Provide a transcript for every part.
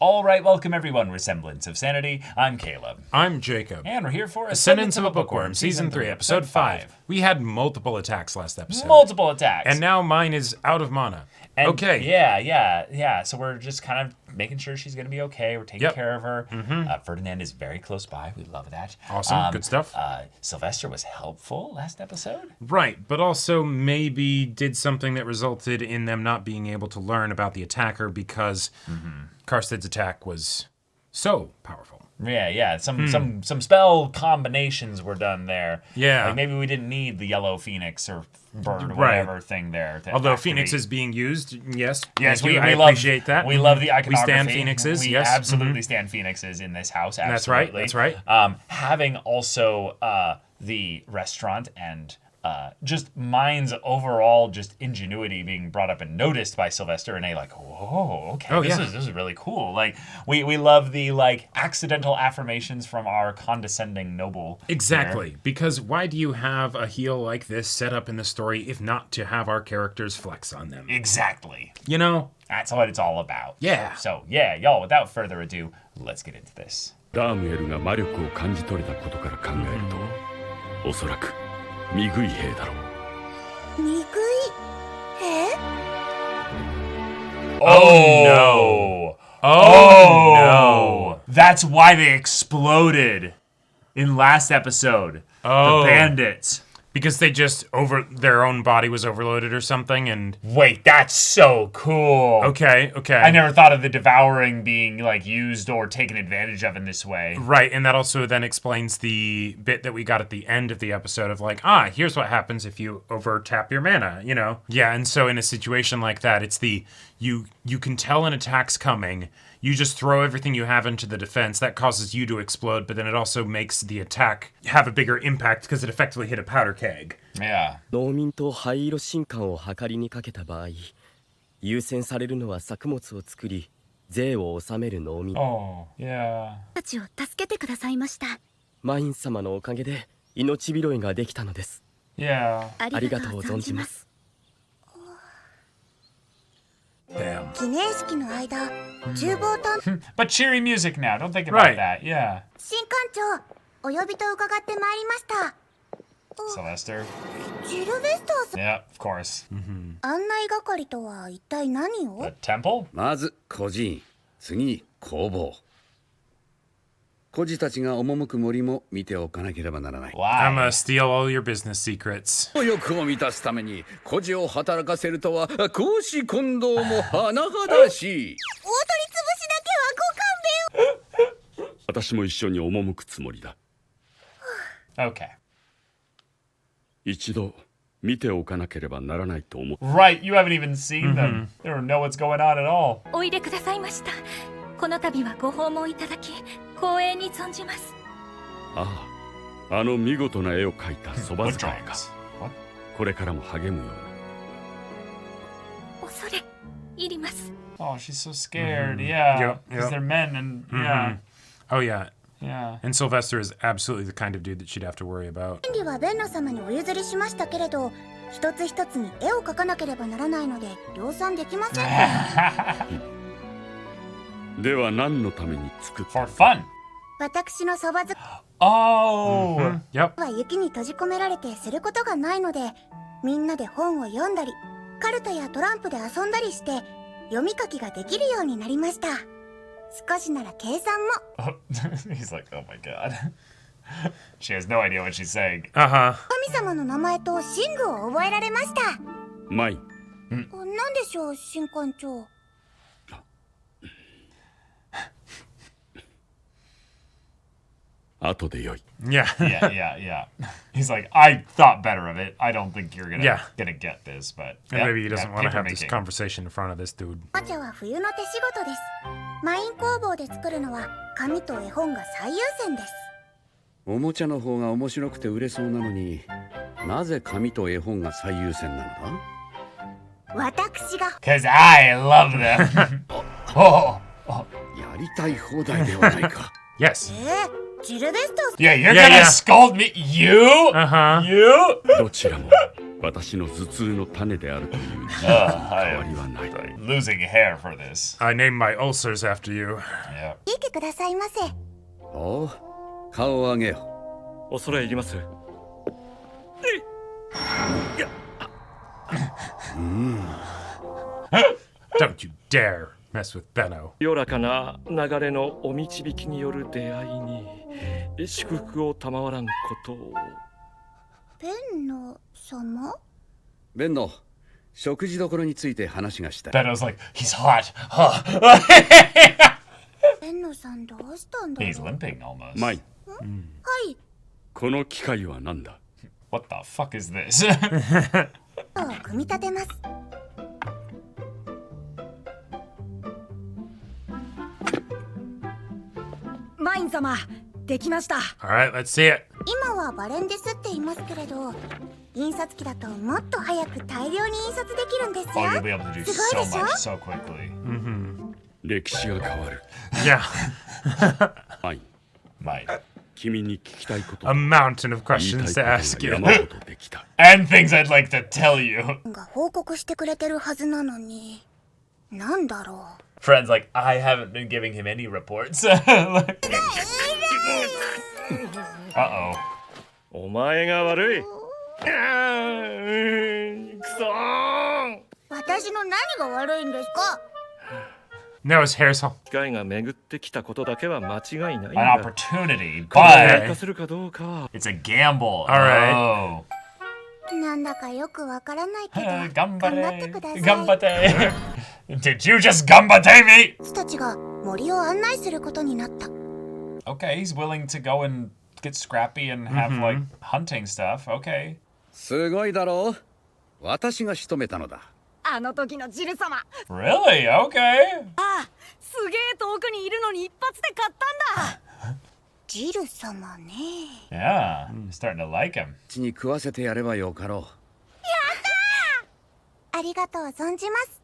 All right, welcome everyone. We're Semblance of Sanity. I'm Caleb. I'm Jacob. And we're here for Ascendance of a Bookworm, Season 3, Episode 5. We had multiple attacks last episode. Multiple attacks. And now mine is out of mana. And okay. Yeah. So we're just kind of making sure she's going to be okay. We're taking care of her. Ferdinand is very close by. We love that. Awesome. Good stuff. Sylvester was helpful last episode. Right, but also maybe did something that resulted in them not being able to learn about the attacker because Karsted's attack was so powerful. Yeah. Some spell combinations were done there. Yeah. Like maybe we didn't need the yellow phoenix or bird or whatever thing there. Although Phoenix is being used, yes. Yes, I appreciate that. We love the iconography. We stand Phoenixes, we yes. absolutely stand Phoenixes in this house, absolutely. That's right. Having also the restaurant and just Mind's overall just ingenuity being brought up and noticed by Sylvester and this is really cool. Like we love the accidental affirmations from our condescending noble. Exactly. Because why do you have a heel like this set up in the story if not to have our characters flex on them? Exactly. You know? That's what it's all about. Yeah. So y'all, without further ado, let's get into this. ダームエルが魔力を感じ取れたことから考えると、おそらく見食い兵だろう。見食い兵? Oh no! That's why they exploded in last episode. The bandits. Because they just their own body was overloaded or something and... Wait, that's so cool. Okay. I never thought of the devouring being used or taken advantage of in this way. Right, and that also then explains the bit that we got at the end of the episode of here's what happens if you over-tap your mana, you know? Yeah, and so in a situation like that, it's you can tell an attack's coming, you just throw everything you have into the defense, that causes you to explode, but then it also makes the attack have a bigger impact because it effectively hit a powder keg. Yeah. 農民と灰色神官を計りにかけた場合、優先されるのは作物を作り、税を納める農民。Oh, yeah. たちを助けてくださいました。マイン様のおかげで命拾いができたのです。Yeah. ありがとう存じます。 Damn. 記念式の間、厨房担 But cheery music now. Don't think about that. Yeah. 新館長、お呼びと伺ってまいりました。 Sylvester. ジルベスターさん。 Yeah, of course. 案内係とは一体何を? The temple? まず孤児、次工房。孤児たちが赴く森も見ておかなければならない。I'm Why? gonna steal all your business secrets. 欲を満たすために孤児を働かせるとは公私混同も甚だしい。大取り潰しだけはご勘弁を。私も一緒に赴くつもりだ。Okay. 一度見ておかなければならないと思う。Right, you haven't even seen them. You don't know what's going on at all. おいでくださいました。この度はご訪問いただき光栄に存じます。ああ、あの見事な絵を描いたそば What 使いか。 drawings? What? これからも励むように。恐れ入ります。 Oh, she's so scared. Yeah. Because they're men and yeah. Oh, yeah. Yeah. And Sylvester is absolutely the kind of dude that she'd have to worry about. 権利はベンナ様にお譲りしましたけれど、一つ一つに絵を描かなければならないので量産できません。では何のために作った For fun. 私のそば使い Oh. Yep. は雪に閉じ込められてすることがないので、みんなで本を読んだり、カルタやトランプで遊んだりして読み書きができるようになりました。少しなら計算も。 Oh, he's like, oh my god. She has no idea what she's saying. Uh-huh. 神様の名前と寝具を覚えられました。マイ。何でしょう、新館長。後でよい。 Yeah. Yeah. He's like, I thought better of it. I don't think you're gonna get this, but And maybe he doesn't want to paper have this making. conversation in front of this dude. お茶は冬の手仕事です。マイン工房で作るのは紙と絵本が最優先です。おもちゃの方が面白くて売れそうなのに、なぜ紙と絵本が最優先なのだ？私が Cause I love them. Oh. やりたい放題ではないか。Yes. ジルベスター Yeah, you're Yeah, gonna yeah. scold me. You? Uh-huh. You? どちらも私の頭痛の種であるという I 変わりは am ない。 losing hair for this. I named my ulcers after you. Yeah. いいけくださいませ。おう、顔を上げよ。恐れ入ります。Don't you dare mess with Benno. 清らかな流れのお導きによる出会いに祝福を賜らんことを。ベンノ様？ベンの食事どころについて話がしたい。 Benno's like, he's hot. Huh. ベンノさんどうしたんだろう。 He's limping almost. マイ、はい。この機械は何だ？ What the fuck is this? 組み立てます。マイン様、できました。 All right, let's see it. 今はバレンですって言いますけれど、印刷機だともっと早く大量に印刷できるんですよ。 Oh, you'll be able to do す so ごいでしょ？ much so quickly. 歴史が変わる。 Yeah. マイ、 Might. 君に聞きたいこと A と mountain of 言い questions た to い ask こと you. が山ほどできた。 And things I'd like to tell you. が報告してくれてるはずなのに、なんだろう。 Friend's like, I haven't been giving him any reports. Uh-oh. お前が悪い。くそー。私の何が悪いんですか？ No, his hair's all. 機会が巡ってきたことだけは間違いないん An だ。 opportunity, 生 but かせるかどうかは it's a gamble. All right. Oh. なんだかよくわからないけど、頑張頑張ってくだされ。い。頑張って。Did you just 頑張って me? 私たちが森を案内することになった。 Okay, he's willing to go and get scrappy and have like hunting stuff. Okay. すごいだろう。私が仕留めたのだ。あの時のジル様、 Really? Okay. すげえ遠くにいるのに一発で買ったんだ。ジル様ね。 Yeah, starting to like him. 血に食わせてやればよかろありがとう存じます。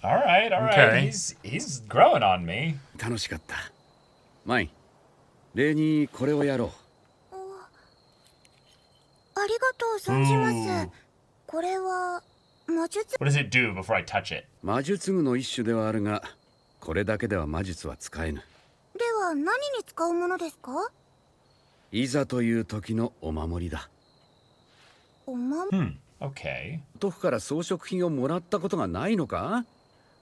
All right, all right. Okay. He's growing on me. う。楽しかった。マイ、例にこれをやろう。ありがとう存じます。これは魔術。 What does it do before I touch it? 魔術具の一種ではあるが、これだけでは魔術は使えぬ。では何に使うものですか？いざという時のお守りだ。おま。 Okay. トフから装飾品をもらったことがないのか？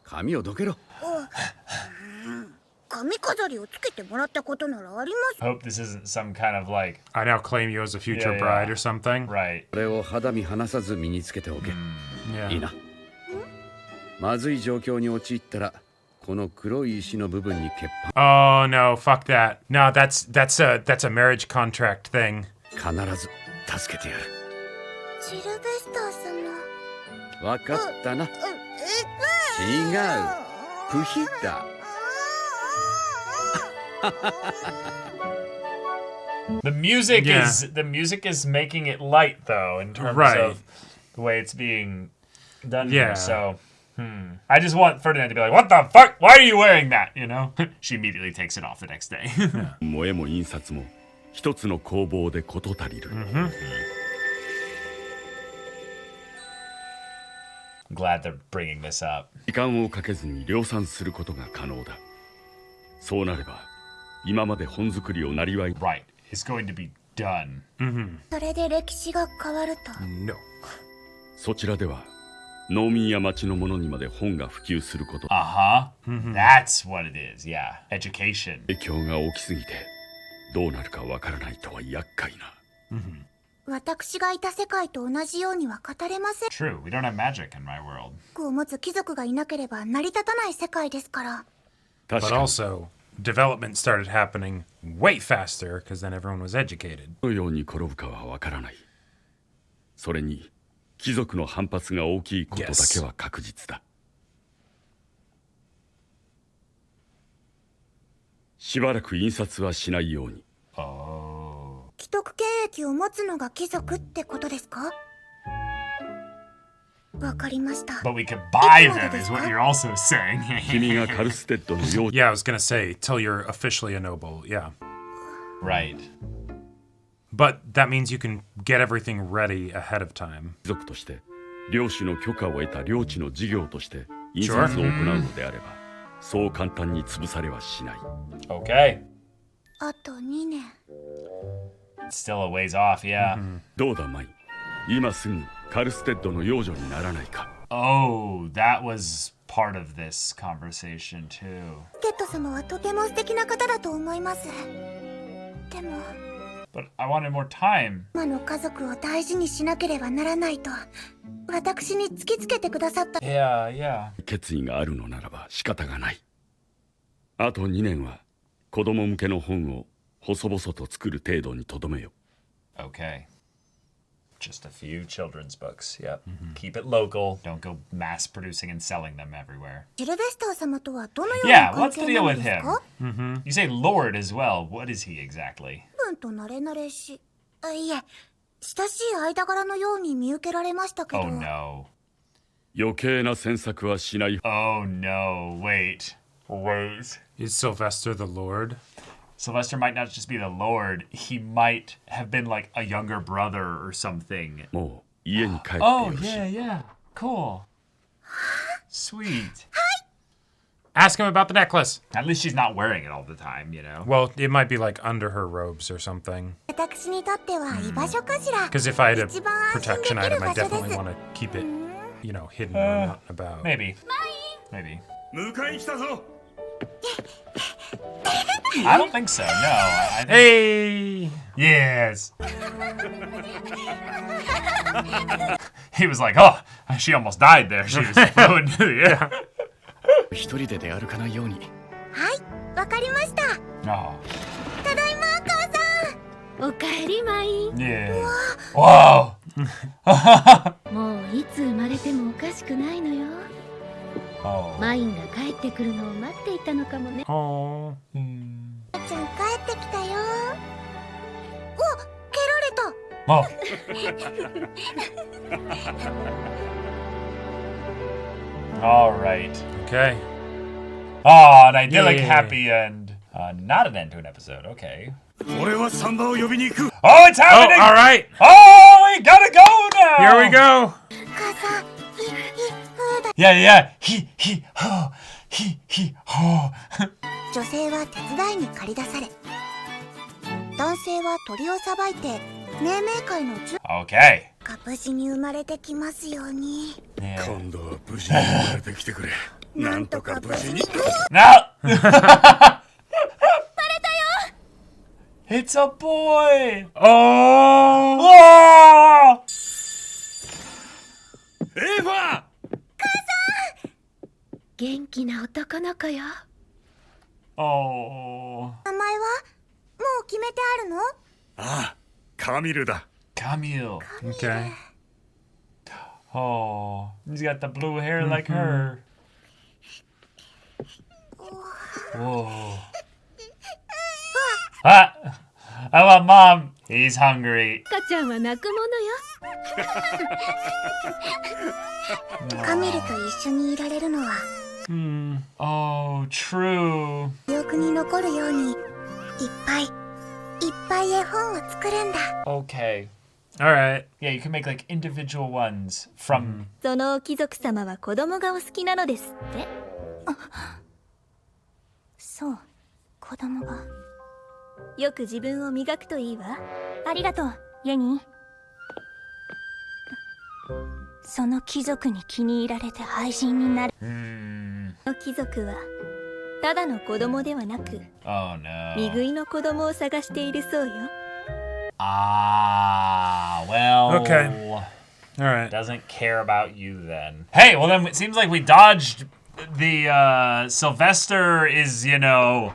髪をどけろ。髪飾りをつけてもらったことならあります。 Hope this isn't some kind of like, I now claim you as a future Yeah, bride yeah. or something. right. これを肌身離さず身につけておけ。いい Yeah. な。まずい状況に陥ったら、この黒い石の部分に結 Oh no, fuck that. No, that's a marriage contract thing. 板必ず助けてやる。ジルベスター様。わかったな。違う。プヒだ。The music Yeah. is making it light though in terms Right. of the way it's being done Yeah. here. So I just want Ferdinand to be like, what the fuck? Why are you wearing that? You know? She immediately takes it off the next day. 萌えも印刷も一つの工房で事足りる。 I'm glad they're bringing this up. 時間をかけずに量産することが可能だ。そうなれば、今まで本作りをなりわい、 Right. It's going to be done. それで歴史が変わると。 No. そちらでは農民や町の者にまで本が普及すること、 Uh-huh. That's what it is. Yeah. Education. 影響が大きすぎてどうなるかわからないとは厄介な。私がいた世界と同じようには語れません。 True. We don't have magic in my world. 服を持つ貴族がいなければ成り立たない世界ですから。確 But かに also, development started happening way faster because then everyone was educated. どのように転ぶかはわからない。それに貴族の反発が大きいことだけは確実だ。しばらく印刷はしないように。 Oh. 既得権益を持つのが貴族ってことですか？わかりました。 But we could buy them is what you're also saying. 君がカルステッドの領 Yeah, I was gonna say, till you're officially a noble. Yeah. Right. But that means you can get everything ready ahead of time. 貴族として領主の許可を得た領地の事業として印刷を行うのであれば、そう簡単に潰されはしない。 Okay. あと2年。 It's still a ways off, yeah. どうだマイ、今すぐカルステッドの養女にならないか。 Oh, that was part of this conversation too. テッド様はとても素敵な方だと思います。でも But I wanted more time. 今の家族を大事にしなければならないと私に突きつけてくださった。 Yeah, yeah. 決意があるのならば仕方がない。あと2年は子供向けの本を細々と作る程度にとどめよ。 Okay. Just a few children's books. Yep. Keep it local. Don't go mass producing and selling them everywhere. シルベスター様とはどのような Yeah, 関 what's the 係 deal なの with です him? か？ You say Lord as well. What is he exactly? 分と慣れ慣れし、いえ、親しい間柄のように見受けられましたけど。 Oh no. 余計な詮索はしない。 Oh no. Wait. Wait. Is Sylvester the Lord? Sylvester might not just be the Lord. He might have been like a younger brother or something. もう家に帰ってよ Oh, ろしい。 yeah, yeah. Cool. Sweet. Ask him about the necklace. At least she's not wearing it all the time, you know? Well, it might be like under her robes or something. 私にとっては居場所かしら。 Because if I had a 一番安心 protection できる item, I 場所で definitely す。 want to keep it, you know, hidden or not about. Maybe. Maybe. 迎えに来たぞ。 I don't think so. No. I think... Hey! Yes. He was like, oh, she almost died there. She was thrown into the air. 一人で出歩かないように。はい、わかりました。 Oh, ただいま、母さん。おかえりマイン。 yeah. Whoa. もういつ生まれてもおかしくないのよ。 Oh. マインが帰ってくるのを待っていたのかもね。 Oh. 母ちゃん帰ってきたよ。お、蹴られた。 Oh. All right. Okay. Oh, an idyllic Yeah. happy end. Not an end to an episode. Okay. 俺はサンバを呼びに行く。 Oh, it's Oh, happening! all right. Oh, we gotta go now! Here we go. 母さん、ふーだ。 Yeah, yeah. Ho. 女性は手伝いに駆り出され、男性は鳥をさばいて命名会の準 Okay. が無事に生まれてきますように。 Yeah. 今度は無事に生まれてきてくれ。なんとか無事に。 No! It's a boy! Oh! Oh! エーファー。元気な男の子よ。 Oh. 名前はもう決めてあるの？ああ、カミルだ。 Camille. Okay. Oh. He's got the blue hair like her. Whoa. Ah! Hello, Mom. He's hungry. 赤ちゃんは泣くものよ。カミルと一緒にいられるのは Oh, true. 記憶に残るようにいっぱい絵本を作るんだ。 Okay. All right. Yeah, you can make like individual ones from. その貴族様は子供がお好きなのですって。そう、子供が。よく自分を磨くといいわ。ありがとう、イェニー。その貴族に気に入られて愛人になる。その貴族はただの子供ではなく、 Oh no. 見食いの子供を探しているそうよ。 Ah, well. Okay. All right. Doesn't care about you then. Hey, well then it seems like we dodged the Sylvester is, you know,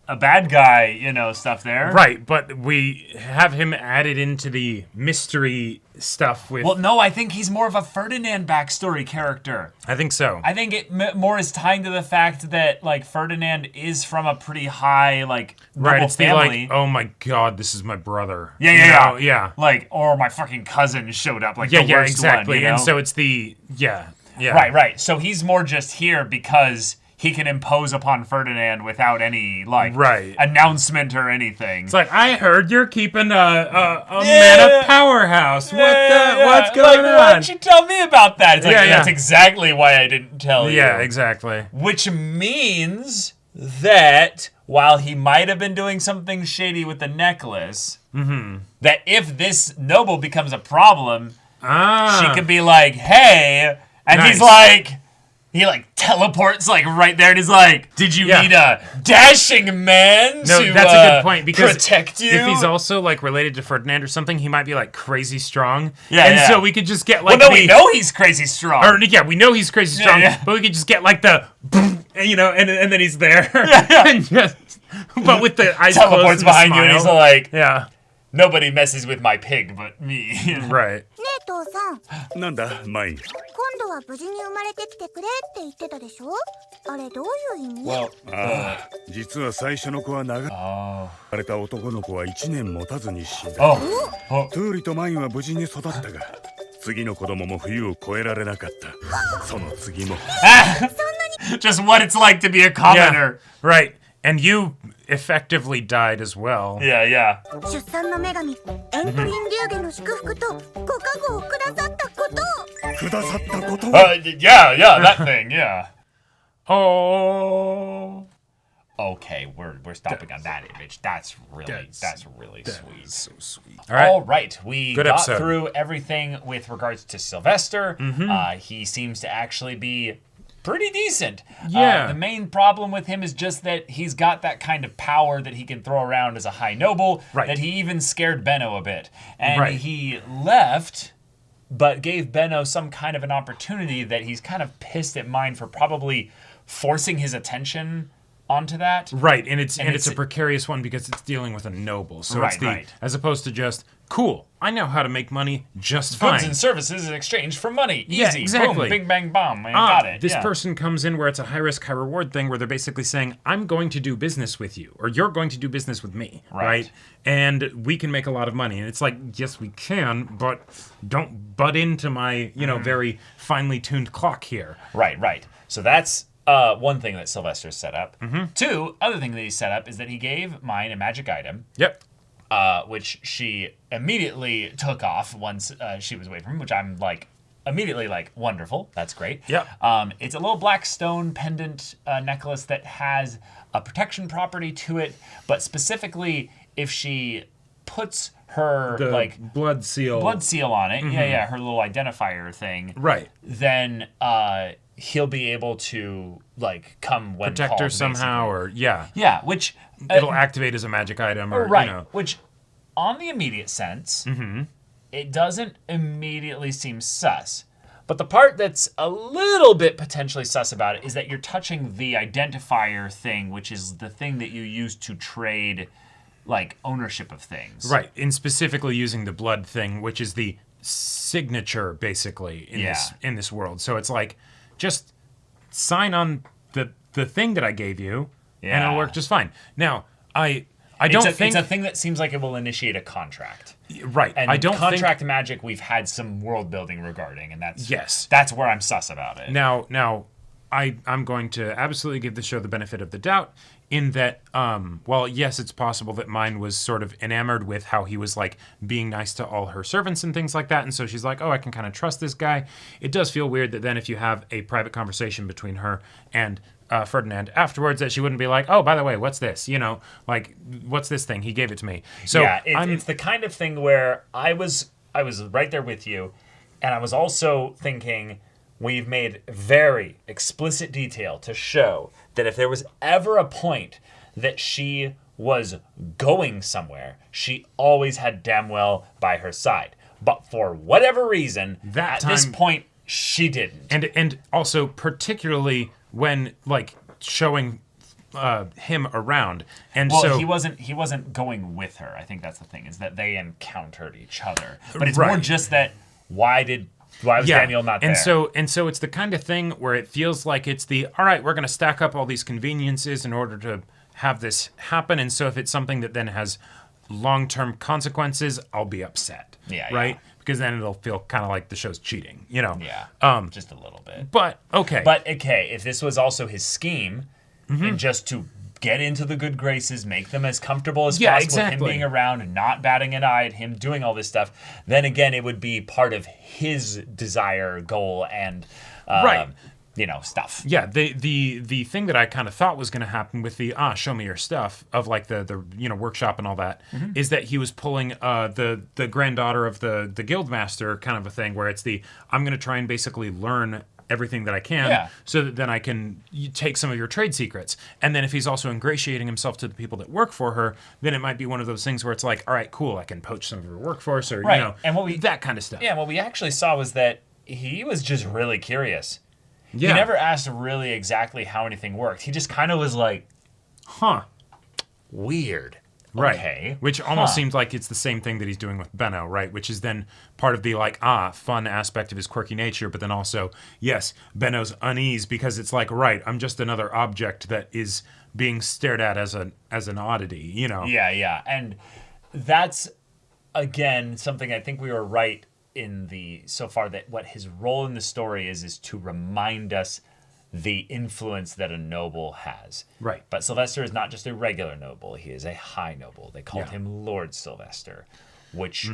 a bad guy, stuff there. Right, but we have him added into the mystery stuff with... Well, no, I think he's more of a Ferdinand backstory character. I think so. I think it more is tying to the fact that, like, Ferdinand is from a pretty high, like, noble Right, it's family. the like, oh my god, this is my brother. Yeah, You yeah, know? Yeah. Like, or my fucking cousin showed up, like, Yeah, the yeah, worst exactly. one, you know? And so it's the... Yeah, yeah. Right. So he's more just here because he can impose upon Ferdinand without any like Right. announcement or anything. It's like, I heard you're keeping a mana powerhouse. What's going on? Why didn't you tell me about that? It's like, Yeah, yeah. that's exactly why I didn't tell you. Yeah, exactly. Which means that while he might have been doing something shady with the necklace, that if this noble becomes a problem, she could be like, hey, and Nice. he's like, he like teleports like right there and he's like, did you need a dashing man to that's a good point, because protect you? if he's also like related to Ferdinand or something, he might be like crazy strong. Yeah, and yeah. so we could just get like we know he's crazy strong. Or yeah, we know he's crazy strong, yeah. but we could just get like the, you know, and then he's there. And just, but with the eyes closed Teleports and behind the you and he's smile. like, yeah, nobody messes with my pig but me. right. ねえ父さん、なんだマイン。今度は無事に生まれてきてくれって言ってたでしょ。あれどういう意味？ ああ、実は最初の子は長生まれた男の子は1年持たずに死んだ。トゥーリとマインは無事に育ったが、次の子供も冬を越えられなかった。その次も。Just what it's like to be a commoner. Right. And you effectively died as well. Yeah, yeah. 出産の女神エントリン・リューゲの祝福とご加護をくださったことを。くださったこと。 Yeah, that thing, yeah. Oh. Okay, we're stopping on that image. That's really sweet. So sweet. All right, we Good got episode. through everything with regards to Sylvester. He seems to actually be pretty decent. Yeah. The main problem with him is just that he's got that kind of power that he can throw around as a high noble, Right. that he even scared Benno a bit. And Right. he left, but gave Benno some kind of an opportunity that he's kind of pissed at mine for probably forcing his attention onto that. Right, and it's it's a precarious one because it's dealing with a noble. So Right, it's the right. as opposed to just cool. I know how to make money just fine. Goods and services in exchange for money. Easy. Yeah, exactly. Boom, bing, bang, bomb. I got it. This yeah. person comes in where it's a high risk, high reward thing where they're basically saying, I'm going to do business with you, or you're going to do business with me, right? And we can make a lot of money. And it's like, yes, we can, but don't butt into my, very finely tuned clock here. Right. So that's one thing that Sylvester set up. Two, other thing that he set up is that he gave mine a magic item. Yep. Which she immediately took off once she was away from him, which I'm like, immediately like, wonderful. That's great. Yep. It's a little black stone pendant necklace that has a protection property to it, but specifically if she puts her The like blood seal on it, yeah, her little identifier thing, Right. then he'll be able to like come when protect her called, somehow, basically. or Yeah, which it'll activate as a magic item, or right. Which, on the immediate sense, it doesn't immediately seem sus. But the part that's a little bit potentially sus about it is that you're touching the identifier thing, which is the thing that you use to trade, like, ownership of things. Right, and specifically using the blood thing, which is the signature, basically, in this world. So it's like, just sign on the thing that I gave you, and it'll work just fine. Now, I don't think... It's a thing that seems like it will initiate a contract. Right. And I don't contract magic we've had some world building regarding, and that's Yes. that's where I'm sus about it. Now, I'm going to absolutely give the show the benefit of the doubt in that, well, yes, it's possible that mine was sort of enamored with how he was, like, being nice to all her servants and things like that, and so she's like, oh, I can kind of trust this guy. It does feel weird that then if you have a private conversation between her and Ferdinand afterwards, that she wouldn't be like, oh, by the way, what's this? Like, what's this thing? He gave it to me. So yeah, it's the kind of thing where I was right there with you, and I was also thinking, we've made very explicit detail to show that if there was ever a point that she was going somewhere, she always had Damwell by her side. But for whatever reason, at this point, she didn't. And also particularly when, like, showing him around. And well, so he wasn't going with her. I think that's the thing, is that they encountered each other. But it's more just that why was Daniel not there? And so it's the kind of thing where it feels like it's the, all right, we're going to stack up all these conveniences in order to have this happen. And so if it's something that then has long-term consequences, I'll be upset. Yeah. Right? because then it'll feel kind of like the show's cheating, Yeah. Just a little bit. But okay. But okay, if this was also his scheme, and just to get into the good graces, make them as comfortable as possible, exactly. him being around and not batting an eye at him doing all this stuff, then again, it would be part of his desire, goal, and stuff. Yeah, the thing that I kind of thought was going to happen with the show me your stuff of like the workshop and all that is that he was pulling the granddaughter of the guildmaster kind of a thing where it's I'm going to try and basically learn everything that I can so that then I can take some of your trade secrets. And then if he's also ingratiating himself to the people that work for her, then it might be one of those things where it's like, all right, cool, I can poach some of her workforce or and that kind of stuff. Yeah, what we actually saw was that he was just really curious. Yeah. He never asked really exactly how anything worked. He just kind of was like, weird. Right. Okay. Which almost seems like it's the same thing that he's doing with Benno, right? Which is then part of the fun aspect of his quirky nature, but then also, yes, Benno's unease because it's like, right, I'm just another object that is being stared at as an oddity, Yeah. And that's, again, something I think we were right in so far that what his role in the story is to remind us the influence that a noble has. Right. But Sylvester is not just a regular noble. He is a high noble. They called him Lord Sylvester, which,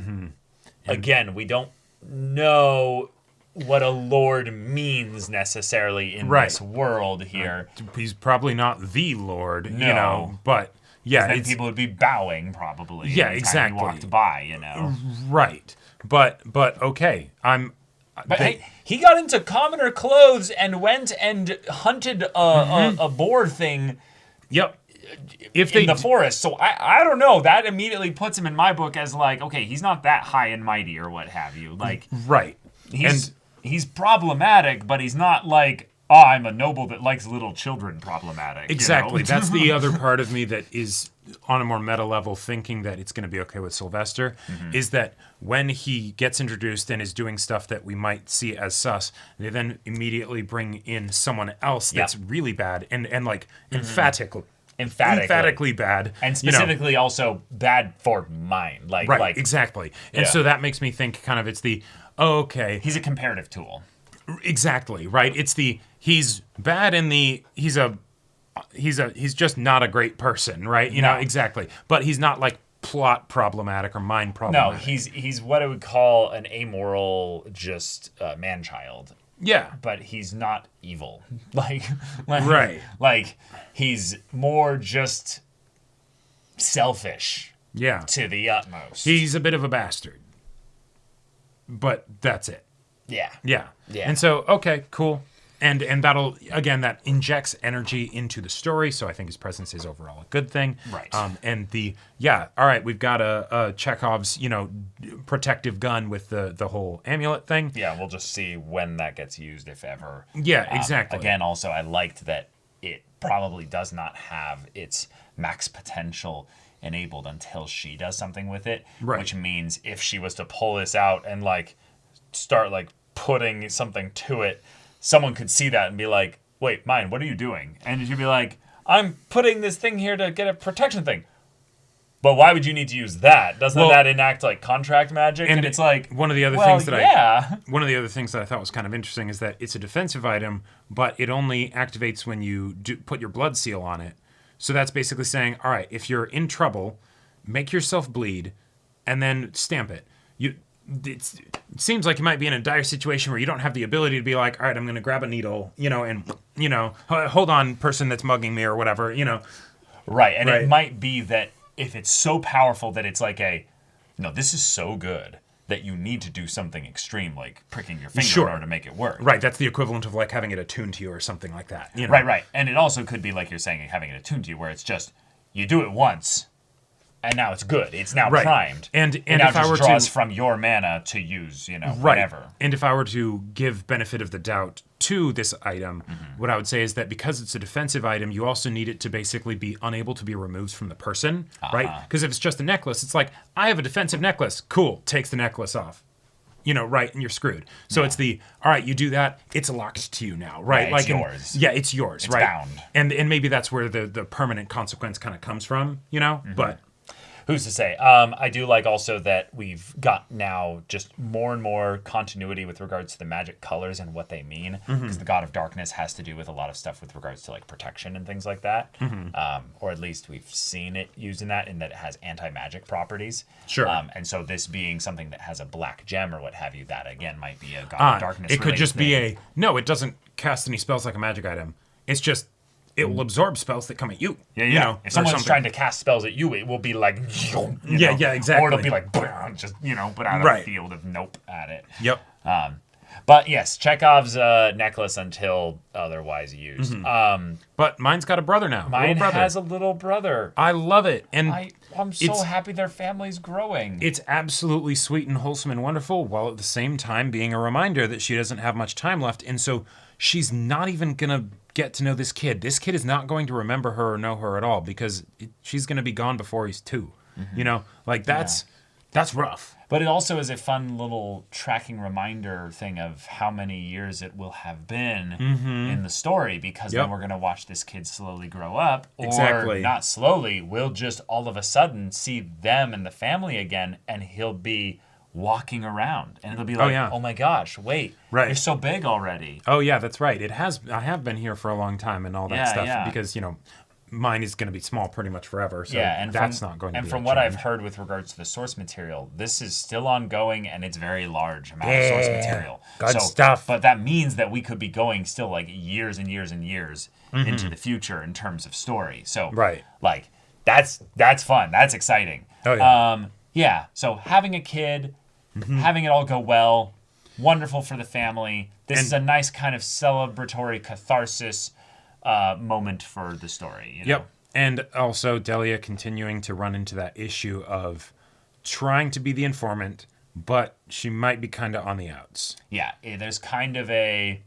again, we don't know what a lord means necessarily in this world here. He's probably not the lord, No. but yeah. Then people would be bowing probably. Yeah, every time exactly. he walked by, Right. But okay, But hey, he got into commoner clothes and went and hunted a boar thing. Yep. In the forest. So I don't know. That immediately puts him in my book as like, okay, he's not that high and mighty or what have you. Like, right. He's problematic, but he's not like, I'm a noble that likes little children problematic. Exactly. That's the other part of me that is on a more meta level thinking that it's going to be okay with Sylvester, is that when he gets introduced and is doing stuff that we might see as sus, they then immediately bring in someone else that's really bad and like emphatically bad. And specifically also bad for mine. Like exactly. And so that makes me think kind of it's okay. He's a comparative tool. Exactly, right? It's he's bad in he's just not a great person, right? You know, exactly. But he's not like plot problematic or mind problematic. No, he's what I would call an amoral just man-child. Yeah. But he's not evil. Right. Like he's more just selfish. Yeah. To the utmost. He's a bit of a bastard. But that's it. Yeah. Yeah. And so, okay, cool. And that'll, again, that injects energy into the story, so I think his presence is overall a good thing. Right. And all right, we've got a Chekhov's, protective gun with the whole amulet thing. Yeah, we'll just see when that gets used, if ever. Yeah, exactly. Again, also, I liked that it probably does not have its max potential enabled until she does something with it. Right. Which means if she was to pull this out and, start, putting something to it, someone could see that and be like, wait, mine, what are you doing? And you'd be like, I'm putting this thing here to get a protection thing. But why would you need to use that? Doesn't that enact contract magic? And it's like, one of the other things that one of the other things that I thought was kind of interesting is that it's a defensive item, but it only activates when you put your blood seal on it. So that's basically saying, all right, if you're in trouble, make yourself bleed and then stamp it. It seems like you might be in a dire situation where you don't have the ability to be like, all right, I'm going to grab a needle, and, hold on, person that's mugging me or whatever, Right, and it might be that if it's so powerful that it's like this is so good that you need to do something extreme, like pricking your finger in order to make it work. Right, that's the equivalent of having it attuned to you or something like that. Right. And it also could be like you're saying, having it attuned to you, where it's just, you do it once, and now it's good. It's now primed. And now if I were draws from your mana to use, whatever. And if I were to give benefit of the doubt to this item, what I would say is that because it's a defensive item, you also need it to basically be unable to be removed from the person, right? Because if it's just a necklace, it's like, I have a defensive necklace. Cool. Takes the necklace off. Right, and you're screwed. So it's all right, you do that, it's locked to you now, right? Yeah, it's yours. It's yours, it's right? Bound. And maybe that's where the permanent consequence kind of comes from, but... Who's to say? I do like also that we've got now just more and more continuity with regards to the magic colors and what they mean. Because the God of Darkness has to do with a lot of stuff with regards to like protection and things like that. Or at least we've seen it used in that it has anti-magic properties. Sure. And so this being something that has a black gem or what have you, that again might be a God of Darkness. It could just be no, it doesn't cast any spells like a magic item. It's just it will absorb spells that come at you. Yeah. You know, if someone's trying to cast spells at you, it will be like, yeah, exactly. Or it'll be like, just, put out a field of nope at it. Yep. But yes, Chekhov's necklace until otherwise used. But mine's got a brother now. Mine has a little brother. I love it. And I'm so happy their family's growing. It's absolutely sweet and wholesome and wonderful, while at the same time being a reminder that she doesn't have much time left. And so she's not even going to get to know this kid. This kid is not going to remember her or know her at all because she's going to be gone before he's 2. That's rough. But it also is a fun little tracking reminder thing of how many years it will have been in the story, because then we're going to watch this kid slowly grow up. Or not slowly, we'll just all of a sudden see them and the family again, and he'll be walking around. And it'll be like, oh my gosh, wait, you're so big already. Oh, yeah, that's right. I have been here for a long time and all that stuff because, mine is going to be small pretty much forever, so that's not going to be And from what I've heard with regards to the source material, this is still ongoing, and it's very large amount of source material. Good stuff. But that means that we could be going still like years and years and years into the future in terms of story. So like that's fun. That's exciting. Oh yeah. So having a kid, having it all go well, wonderful for the family. This is a nice kind of celebratory catharsis moment for the story. Yep. And also Delia continuing to run into that issue of trying to be the informant, but she might be kind of on the outs. Yeah, there's kind of a,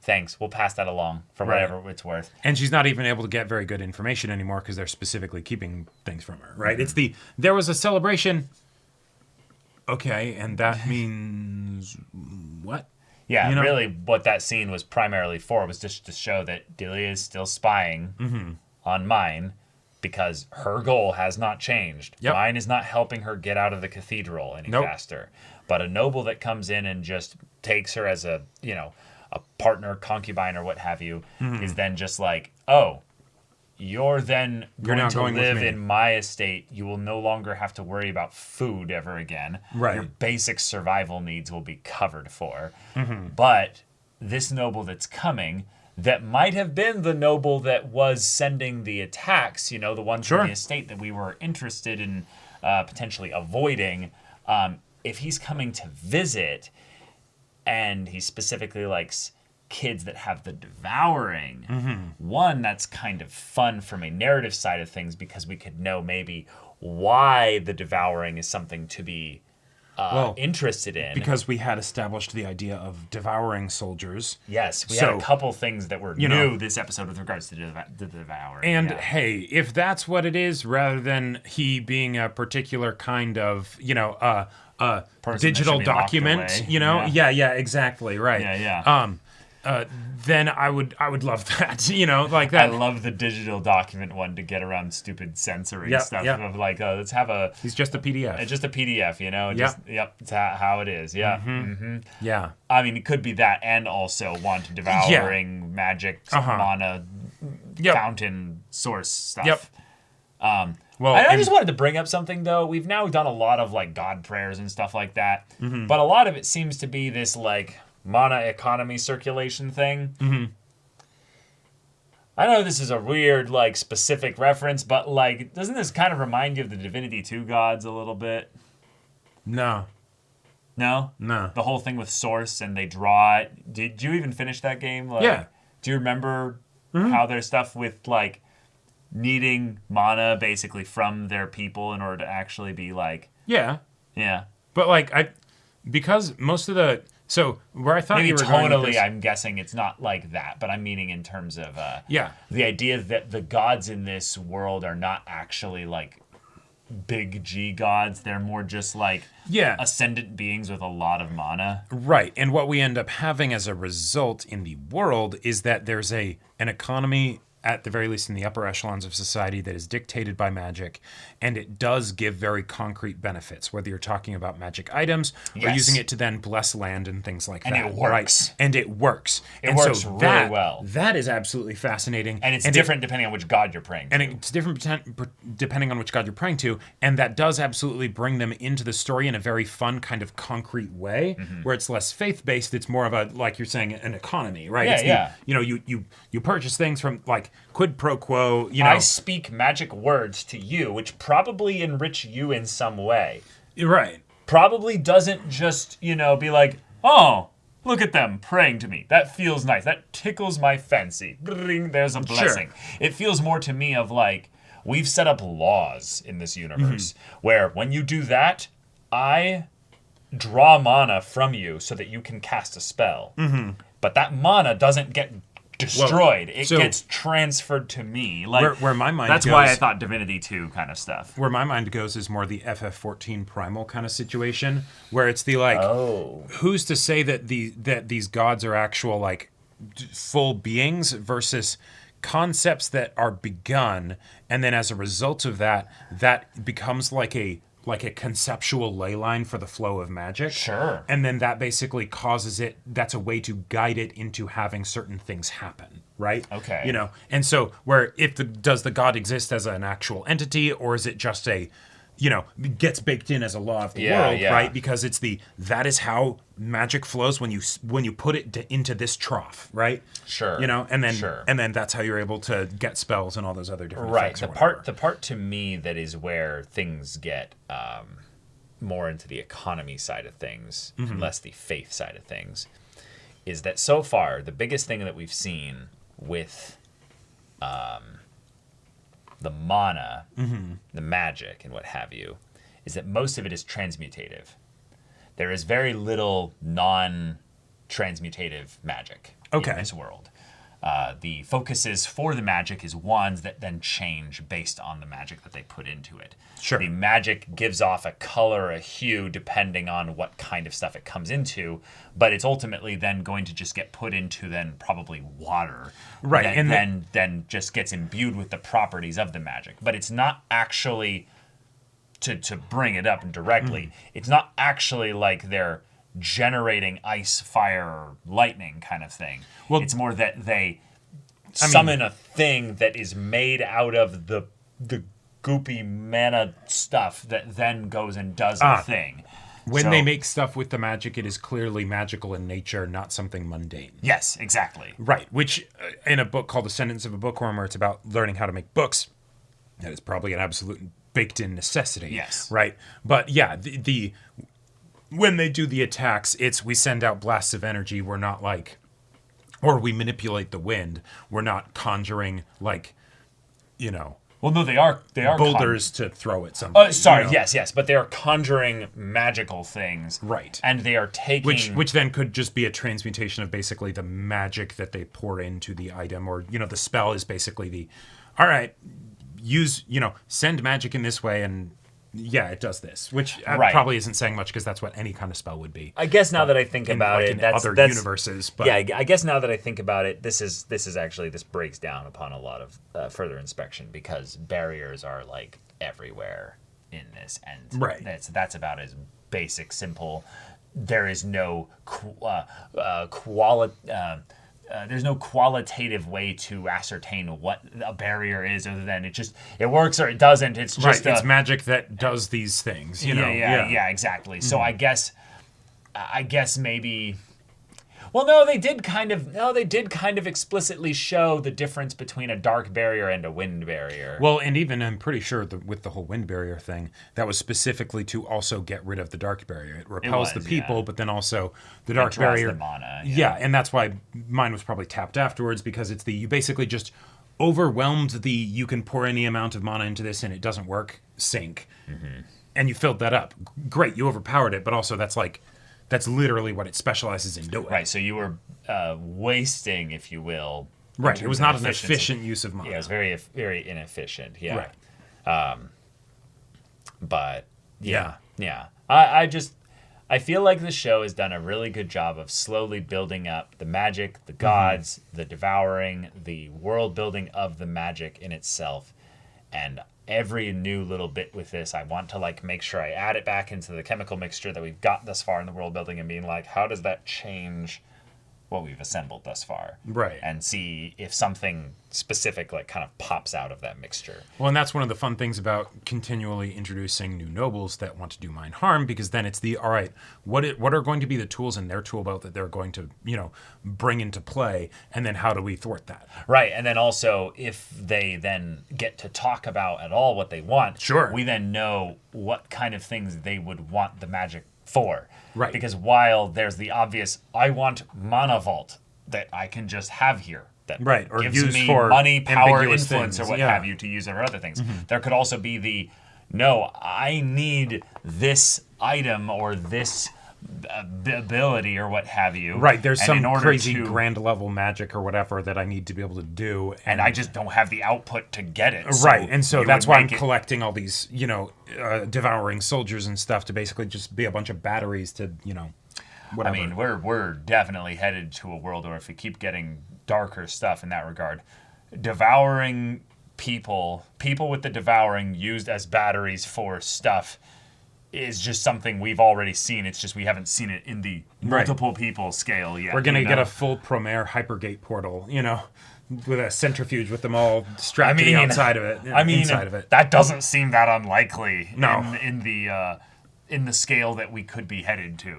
thanks, we'll pass that along for whatever it's worth. And she's not even able to get very good information anymore because they're specifically keeping things from her, right? It's there was a celebration. Okay, and that means what? Yeah, really what that scene was primarily for was just to show that Delia is still spying on mine, because her goal has not changed. Mine is not helping her get out of the cathedral any faster. But a noble that comes in and just takes her as a partner, concubine, or what have you, is then just like, oh, you're then going to live in my estate. You will no longer have to worry about food ever again. Right. Your basic survival needs will be covered for. But this noble that's coming, that might have been the noble that was sending the attacks, the one from the estate that we were interested in potentially avoiding, if he's coming to visit, and he specifically likes kids that have the devouring, one, that's kind of fun from a narrative side of things, because we could know maybe why the devouring is something to be interested in. Because we had established the idea of devouring soldiers. Yes, we had a couple things that were new this episode with regards to the devouring. And hey, if that's what it is, rather than he being a particular kind of, digital document, exactly, right. Then I would love that, like that. I love the digital document one to get around stupid censoring stuff of like, let's have He's just a PDF. It's just a PDF, it's how it is, Yeah. I mean, it could be that, and also want devouring magic mana fountain source stuff. Well, I just wanted to bring up something, though. We've now done a lot of like God prayers and stuff like that, but a lot of it seems to be this like mana economy circulation thing. I know this is a weird, like, specific reference, but like, doesn't this kind of remind you of the Divinity 2 gods a little bit? No. The whole thing with Source and they draw it. Did you even finish that game? Like, do you remember how there's stuff with like needing mana basically from their people in order to actually be like? Yeah. But like because most of the. So where I thought maybe you were tonally, going with this, I'm guessing it's not like that, but I'm meaning in terms of the idea that the gods in this world are not actually like big G gods. They're more just like ascendant beings with a lot of mana. Right. And what we end up having as a result in the world is that there's an economy at the very least in the upper echelons of society, that is dictated by magic, and it does give very concrete benefits, whether you're talking about magic items or using it to then bless land and things like that. And it works. Right? And it works. It works really well. That is absolutely fascinating. And it's different depending on which god you're praying to. And it's different depending on which god you're praying to, and that does absolutely bring them into the story in a very fun kind of concrete way, where it's less faith-based. It's more of a, like you're saying, an economy, right? You know, you purchase things from, like, quid pro quo, you know. I speak magic words to you, which probably enrich you in some way. Right. Probably doesn't just, you know, be like, oh, look at them praying to me. That feels nice. That tickles my fancy. There's a blessing. Sure. It feels more to me of like, we've set up laws in this universe where when you do that, I draw mana from you so that you can cast a spell. But that mana doesn't get destroyed. It gets transferred to me. Like where my mind that's goes, why I thought Divinity 2 kind of stuff. Where my mind goes is more the FF14 primal kind of situation, where it's the like, who's to say that these gods are actual like full beings versus concepts that are begun, and then as a result of that becomes like a conceptual ley line for the flow of magic. Sure. And then that basically causes it, that's a way to guide it into having certain things happen, right? Okay. You know, and so where does the god exist as an actual entity, or is it just a, you know, gets baked in as a law of the world, right? Because it's that is how magic flows when you put it into this trough, right? Sure. You know, and then that's how you're able to get spells and all those other different effects. The part to me that is where things get more into the economy side of things and less the faith side of things is that so far the biggest thing that we've seen with the mana, the magic, and what have you, is that most of it is transmutative. There is very little non-transmutative magic in this world. The focuses for the magic is wands that then change based on the magic that they put into it. Sure. The magic gives off a color, a hue, depending on what kind of stuff it comes into, but it's ultimately then going to just get put into then probably water. Right. And then just gets imbued with the properties of the magic. But it's not actually, to bring it up directly, it's not actually like they're generating ice, fire, or lightning kind of thing. Well, it's more that they summon a thing that is made out of the goopy mana stuff that then goes and does the thing. When they make stuff with the magic, it is clearly magical in nature, not something mundane. Yes, exactly. Right, which in a book called Ascendance of a Bookworm, where it's about learning how to make books, that is probably an absolute baked-in necessity. Yes. Right? But yeah, the when they do the attacks, it's we send out blasts of energy. We're not like, or we manipulate the wind. We're not conjuring like, you know. Well, no, they are boulders to throw at something. Sorry, you know? yes, but they are conjuring magical things, right? And they are taking which then could just be a transmutation of basically the magic that they pour into the item, or you know, the spell is basically the, all right, send magic in this way and. Yeah, it does this, which probably isn't saying much because that's what any kind of spell would be. I guess now that I think about it, in other universes. But yeah, I guess now that I think about it, this breaks down upon a lot of further inspection because barriers are like everywhere in this, and that's about as basic, simple. There is no there's no qualitative way to ascertain what a barrier is other than it works or it doesn't. It's just it's magic that does these things. You know? Yeah, exactly. So I guess maybe. Well, no, they did kind of explicitly show the difference between a dark barrier and a wind barrier. Well, and even I'm pretty sure with the whole wind barrier thing, that was specifically to also get rid of the dark barrier. It repels the people, but then also the dark barrier. The mana, and that's why mine was probably tapped afterwards because it's you basically just overwhelmed you can pour any amount of mana into this and it doesn't work, sink. And you filled that up. Great, you overpowered it, but also that's literally what it specializes in doing. Right, so you were wasting, if you will. Right, it was not an efficient use of mana. Yeah, it was very, very inefficient. Yeah. Right. But yeah. I I feel like the show has done a really good job of slowly building up the magic, the gods, the devouring, the world building of the magic in itself. And every new little bit with this, I want to like make sure I add it back into the chemical mixture that we've got thus far in the world building and being like, how does that change what we've assembled thus far? Right. And see if something specific like kind of pops out of that mixture. Well, and that's one of the fun things about continually introducing new nobles that want to do mind harm, because then it's all right, what are going to be the tools in their tool belt that they're going to, bring into play, and then how do we thwart that? Right, and then also if they then get to talk about at all what they want, sure, we then know what kind of things they would want the magic for. Right. Because while there's the obvious, I want mana vault that I can just have here, that right, or gives use me for money, power, influence, things, or what have you to use for other things. There could also be the, no, I need this item or this ability or what have you. Right, there's and some crazy grand level magic or whatever that I need to be able to do. And I just don't have the output to get it. So right, and so that's why I'm collecting all these, devouring soldiers and stuff to basically just be a bunch of batteries to, whatever. I mean, we're definitely headed to a world where if we keep getting darker stuff in that regard, devouring people with the devouring used as batteries for stuff is just something we've already seen. It's just we haven't seen it in the multiple people scale yet. We're going to get a full Promare hypergate portal, with a centrifuge with them all strapped to the outside of it. Inside of it. That doesn't seem that unlikely. No. In the scale that we could be headed to,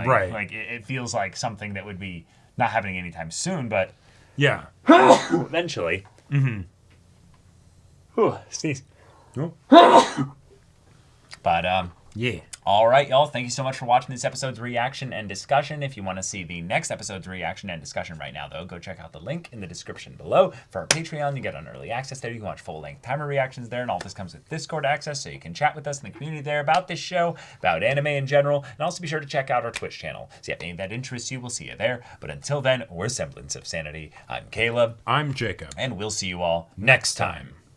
right. Like it feels like something that would be not happening anytime soon, but yeah, eventually. Sneeze. Oh. But yeah. All right, y'all. Thank you so much for watching this episode's reaction and discussion. If you want to see the next episode's reaction and discussion right now, though, go check out the link in the description below for our Patreon. You get an early access there. You can watch full-length timer reactions there, and all this comes with Discord access, so you can chat with us in the community there about this show, about anime in general, and also be sure to check out our Twitch channel. So if any of that interests you, we'll see you there. But until then, we're Semblance of Sanity. I'm Caleb. I'm Jacob. And we'll see you all next time.